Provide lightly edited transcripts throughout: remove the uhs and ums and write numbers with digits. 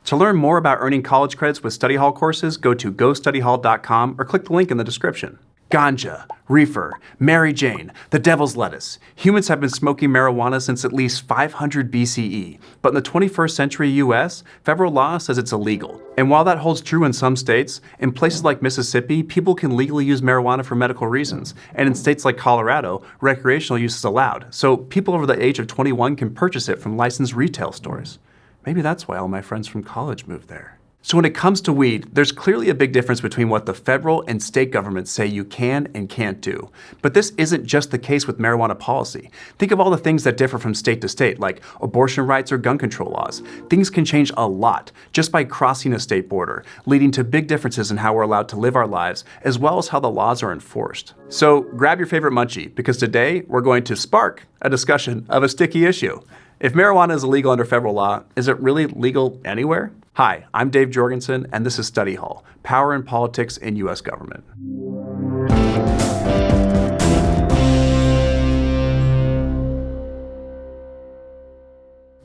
To learn more about earning college credits with study hall courses, go to gostudyhall.com or click the link in the description. Ganja, reefer, Mary Jane, the devil's lettuce. Humans have been smoking marijuana since at least 500 BCE, but in the 21st century US, federal law says it's illegal. And while that holds true in some states, in places like Mississippi, people can legally use marijuana for medical reasons. And in states like Colorado, recreational use is allowed. So people over the age of 21 can purchase it from licensed retail stores. Maybe that's why all my friends from college moved there. So when it comes to weed, there's clearly a big difference between what the federal and state governments say you can and can't do. But this isn't just the case with marijuana policy. Think of all the things that differ from state to state, like abortion rights or gun control laws. Things can change a lot just by crossing a state border, leading to big differences in how we're allowed to live our lives, as well as how the laws are enforced. So grab your favorite munchie, because today we're going to spark a discussion of a sticky issue. If marijuana is illegal under federal law, is it really legal anywhere? Hi, I'm Dave Jorgensen, and this is Study Hall, Power and Politics in U.S. Government.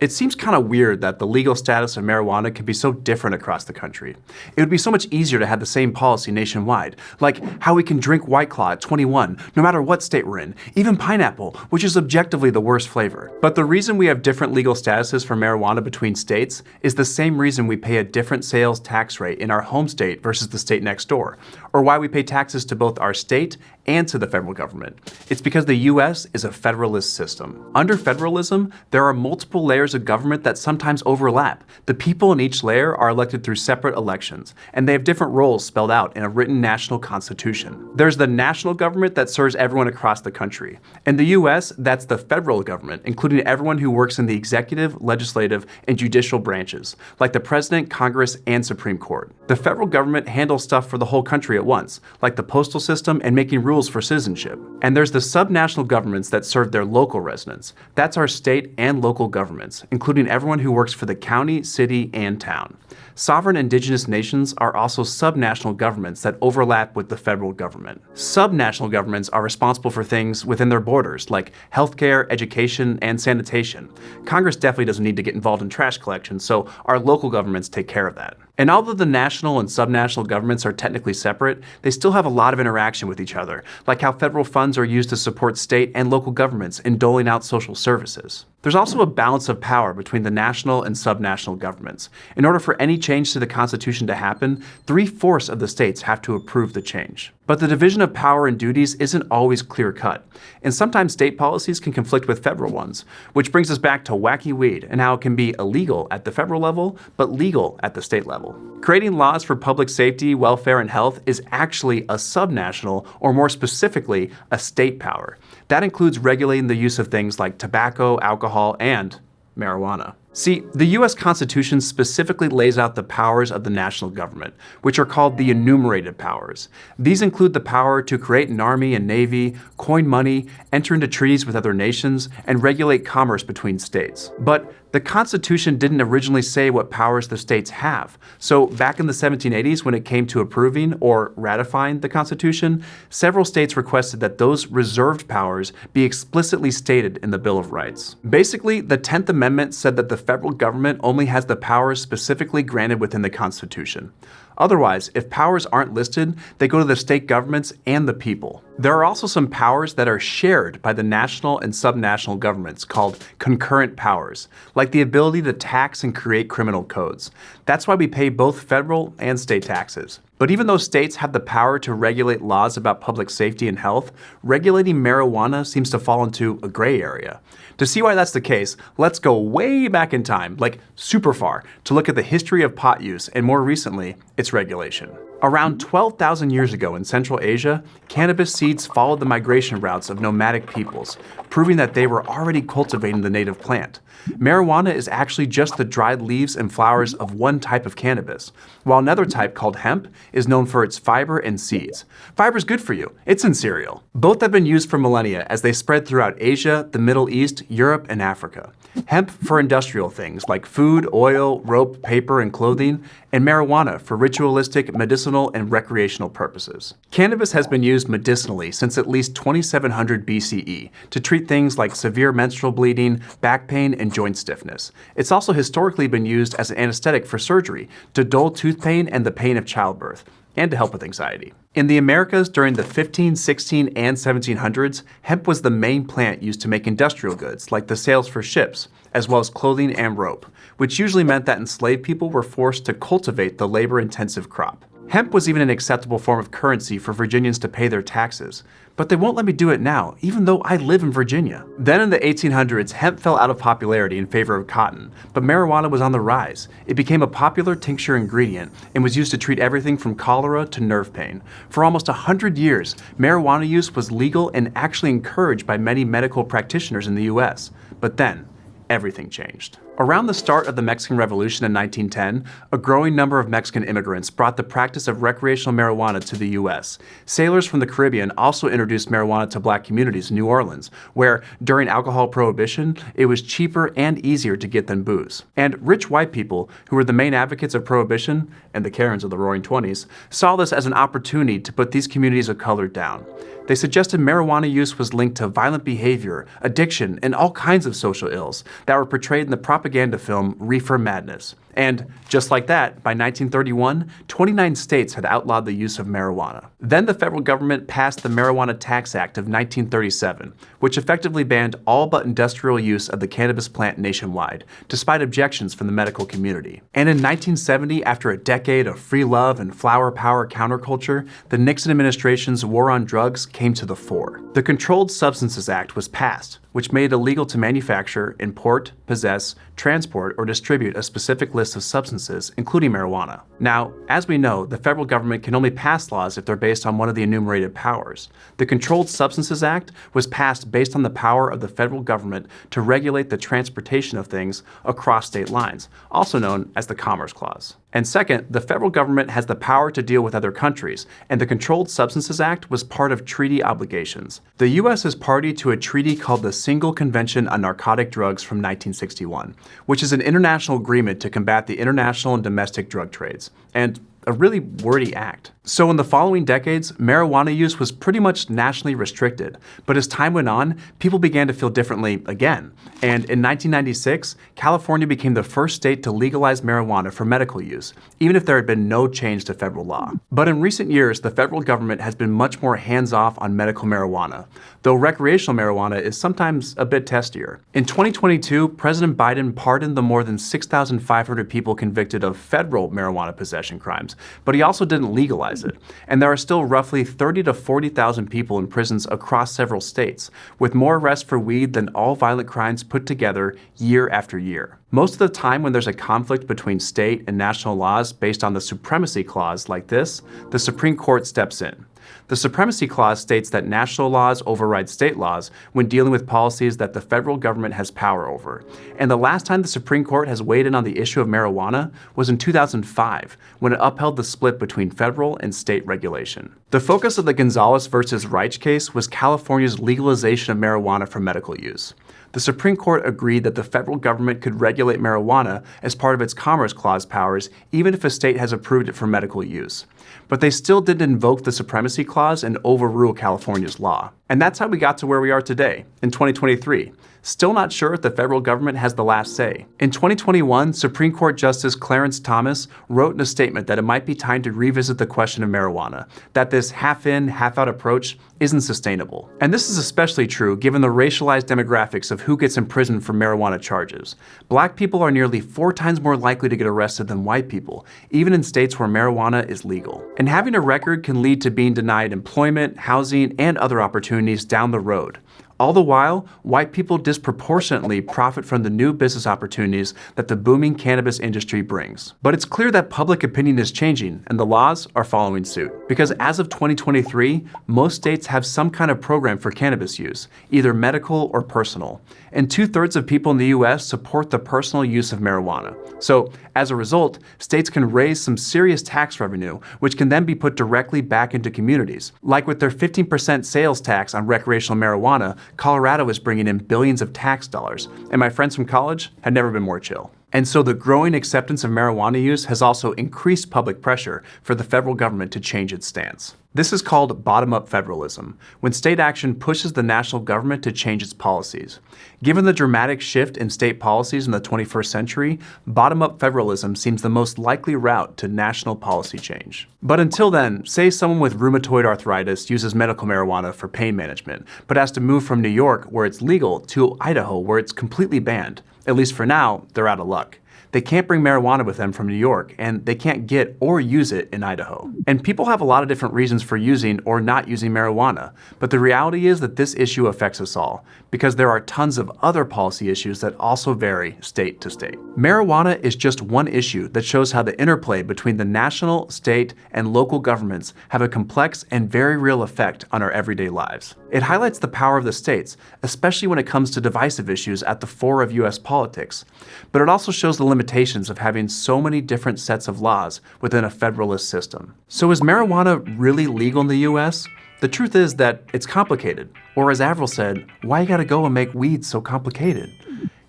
It seems kind of weird that the legal status of marijuana can be so different across the country. It would be so much easier to have the same policy nationwide, like how we can drink White Claw at 21, no matter what state we're in, even pineapple, which is objectively the worst flavor. But the reason we have different legal statuses for marijuana between states is the same reason we pay a different sales tax rate in our home state versus the state next door, or why we pay taxes to both our state and to the federal government. It's because the US is a federalist system. Under federalism, there are multiple layers of government that sometimes overlap. The people in each layer are elected through separate elections, and they have different roles spelled out in a written national constitution. There's the national government that serves everyone across the country. In the US, that's the federal government, including everyone who works in the executive, legislative, and judicial branches, like the president, Congress, and Supreme Court. The federal government handles stuff for the whole country at once, like the postal system and making rules for citizenship. And there's the subnational governments that serve their local residents. That's our state and local governments, including everyone who works for the county, city, and town. Sovereign indigenous nations are also subnational governments that overlap with the federal government. Subnational governments are responsible for things within their borders, like healthcare, education, and sanitation. Congress definitely doesn't need to get involved in trash collection, so our local governments take care of that. And although the national and subnational governments are technically separate, they still have a lot of interaction with each other, like how federal funds are used to support state and local governments in doling out social services. There's also a balance of power between the national and subnational governments. In order for any change to the Constitution to happen, 3/4 of the states have to approve the change. But the division of power and duties isn't always clear-cut, and sometimes state policies can conflict with federal ones, which brings us back to wacky weed and how it can be illegal at the federal level, but legal at the state level. Creating laws for public safety, welfare, and health is actually a subnational, or more specifically, a state power. That includes regulating the use of things like tobacco, alcohol, and marijuana. See, the US Constitution specifically lays out the powers of the national government, which are called the enumerated powers. These include the power to create an army and navy, coin money, enter into treaties with other nations, and regulate commerce between states. But the Constitution didn't originally say what powers the states have. So back in the 1780s, when it came to approving or ratifying the Constitution, several states requested that those reserved powers be explicitly stated in the Bill of Rights. Basically, the 10th Amendment said that the federal government only has the powers specifically granted within the Constitution. Otherwise, if powers aren't listed, they go to the state governments and the people. There are also some powers that are shared by the national and subnational governments called concurrent powers, like the ability to tax and create criminal codes. That's why we pay both federal and state taxes. But even though states have the power to regulate laws about public safety and health, regulating marijuana seems to fall into a gray area. To see why that's the case, let's go way back in time, like super far, to look at the history of pot use and more recently, its regulation. Around 12,000 years ago in Central Asia, cannabis seeds followed the migration routes of nomadic peoples, proving that they were already cultivating the native plant. Marijuana is actually just the dried leaves and flowers of one type of cannabis, while another type called hemp is known for its fiber and seeds. Fiber's good for you. It's in cereal. Both have been used for millennia as they spread throughout Asia, the Middle East, Europe, and Africa. Hemp for industrial things like food, oil, rope, paper, and clothing, and marijuana for ritual ritualistic, medicinal, and recreational purposes. Cannabis has been used medicinally since at least 2700 BCE to treat things like severe menstrual bleeding, back pain, and joint stiffness. It's also historically been used as an anesthetic for surgery, to dull tooth pain and the pain of childbirth, and to help with anxiety. In the Americas during the 15, 16, and 1700s, hemp was the main plant used to make industrial goods like the sails for ships, as well as clothing and rope, which usually meant that enslaved people were forced to cultivate the labor-intensive crop. Hemp was even an acceptable form of currency for Virginians to pay their taxes, but they won't let me do it now, even though I live in Virginia. Then in the 1800s, hemp fell out of popularity in favor of cotton, but marijuana was on the rise. It became a popular tincture ingredient and was used to treat everything from cholera to nerve pain. For almost 100 years, marijuana use was legal and actually encouraged by many medical practitioners in the US. But then, everything changed. Around the start of the Mexican Revolution in 1910, a growing number of Mexican immigrants brought the practice of recreational marijuana to the U.S. Sailors from the Caribbean also introduced marijuana to black communities in New Orleans, where, during alcohol prohibition, it was cheaper and easier to get than booze. And rich white people, who were the main advocates of prohibition, and the Karens of the Roaring Twenties, saw this as an opportunity to put these communities of color down. They suggested marijuana use was linked to violent behavior, addiction, and all kinds of social ills that were portrayed in the propaganda film Reefer Madness. And just like that, by 1931, 29 states had outlawed the use of marijuana. Then the federal government passed the Marijuana Tax Act of 1937, which effectively banned all but industrial use of the cannabis plant nationwide, despite objections from the medical community. And in 1970, after a decade of free love and flower power counterculture, the Nixon administration's war on drugs came to the fore. The Controlled Substances Act was passed, which made it illegal to manufacture, import, possess, transport, or distribute a specific list of substances, including marijuana. Now, as we know, the federal government can only pass laws if they're based on one of the enumerated powers. The Controlled Substances Act was passed based on the power of the federal government to regulate the transportation of things across state lines, also known as the Commerce Clause. And second, the federal government has the power to deal with other countries, and the Controlled Substances Act was part of treaty obligations. The U.S. is party to a treaty called the Single Convention on Narcotic Drugs from 1961, which is an international agreement to combat the international and domestic drug trades, and a really wordy act. So in the following decades, marijuana use was pretty much nationally restricted, but as time went on, people began to feel differently again. And in 1996, California became the first state to legalize marijuana for medical use, even if there had been no change to federal law. But in recent years, the federal government has been much more hands-off on medical marijuana, though recreational marijuana is sometimes a bit testier. In 2022, President Biden pardoned the more than 6,500 people convicted of federal marijuana possession crimes, but he also didn't legalize it. And there are still roughly 30,000 to 40,000 people in prisons across several states, with more arrests for weed than all violent crimes put together year after year. Most of the time when there's a conflict between state and national laws based on the supremacy clause like this, the Supreme Court steps in. The Supremacy Clause states that national laws override state laws when dealing with policies that the federal government has power over. And the last time the Supreme Court has weighed in on the issue of marijuana was in 2005, when it upheld the split between federal and state regulation. The focus of the Gonzalez versus Reich case was California's legalization of marijuana for medical use. The Supreme Court agreed that the federal government could regulate marijuana as part of its Commerce Clause powers, even if a state has approved it for medical use. But they still didn't invoke the Supremacy Clause and overrule California's law. And that's how we got to where we are today, in 2023. Still not sure if the federal government has the last say. In 2021, Supreme Court Justice Clarence Thomas wrote in a statement that it might be time to revisit the question of marijuana, that this half-in, half-out approach isn't sustainable. And this is especially true given the racialized demographics of who gets imprisoned for marijuana charges. Black people are nearly 4 times more likely to get arrested than white people, even in states where marijuana is legal. And having a record can lead to being denied employment, housing, and other opportunities down the road. All the while, white people disproportionately profit from the new business opportunities that the booming cannabis industry brings. But it's clear that public opinion is changing, and the laws are following suit. Because as of 2023, most states have some kind of program for cannabis use, either medical or personal. And 2/3 of people in the US support the personal use of marijuana. So, as a result, states can raise some serious tax revenue, which can then be put directly back into communities. Like with their 15% sales tax on recreational marijuana, Colorado is bringing in billions of tax dollars, and my friends from college had never been more chill. And so the growing acceptance of marijuana use has also increased public pressure for the federal government to change its stance. This is called bottom-up federalism, when state action pushes the national government to change its policies. Given the dramatic shift in state policies in the 21st century, bottom-up federalism seems the most likely route to national policy change. But until then, say someone with rheumatoid arthritis uses medical marijuana for pain management, but has to move from New York, where it's legal, to Idaho, where it's completely banned. At least for now, they're out of luck. They can't bring marijuana with them from New York, and they can't get or use it in Idaho. And people have a lot of different reasons for using or not using marijuana, but the reality is that this issue affects us all, because there are tons of other policy issues that also vary state to state. Marijuana is just one issue that shows how the interplay between the national, state, and local governments have a complex and very real effect on our everyday lives. It highlights the power of the states, especially when it comes to divisive issues at the fore of US politics, but it also shows the limitations of having so many different sets of laws within a federalist system. So is marijuana really legal in the US? The truth is that it's complicated, or as Avril said, why you gotta go and make weed so complicated?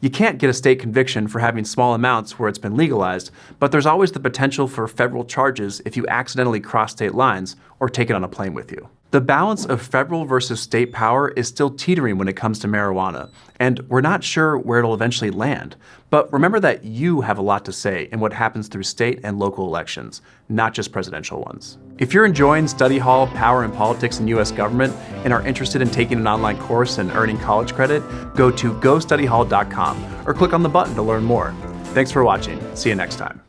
You can't get a state conviction for having small amounts where it's been legalized, but there's always the potential for federal charges if you accidentally cross state lines or take it on a plane with you. The balance of federal versus state power is still teetering when it comes to marijuana, and we're not sure where it'll eventually land. But remember that you have a lot to say in what happens through state and local elections, not just presidential ones. If you're enjoying Study Hall, Power and Politics in US Government and are interested in taking an online course and earning college credit, go to gostudyhall.com or click on the button to learn more. Thanks for watching. See you next time.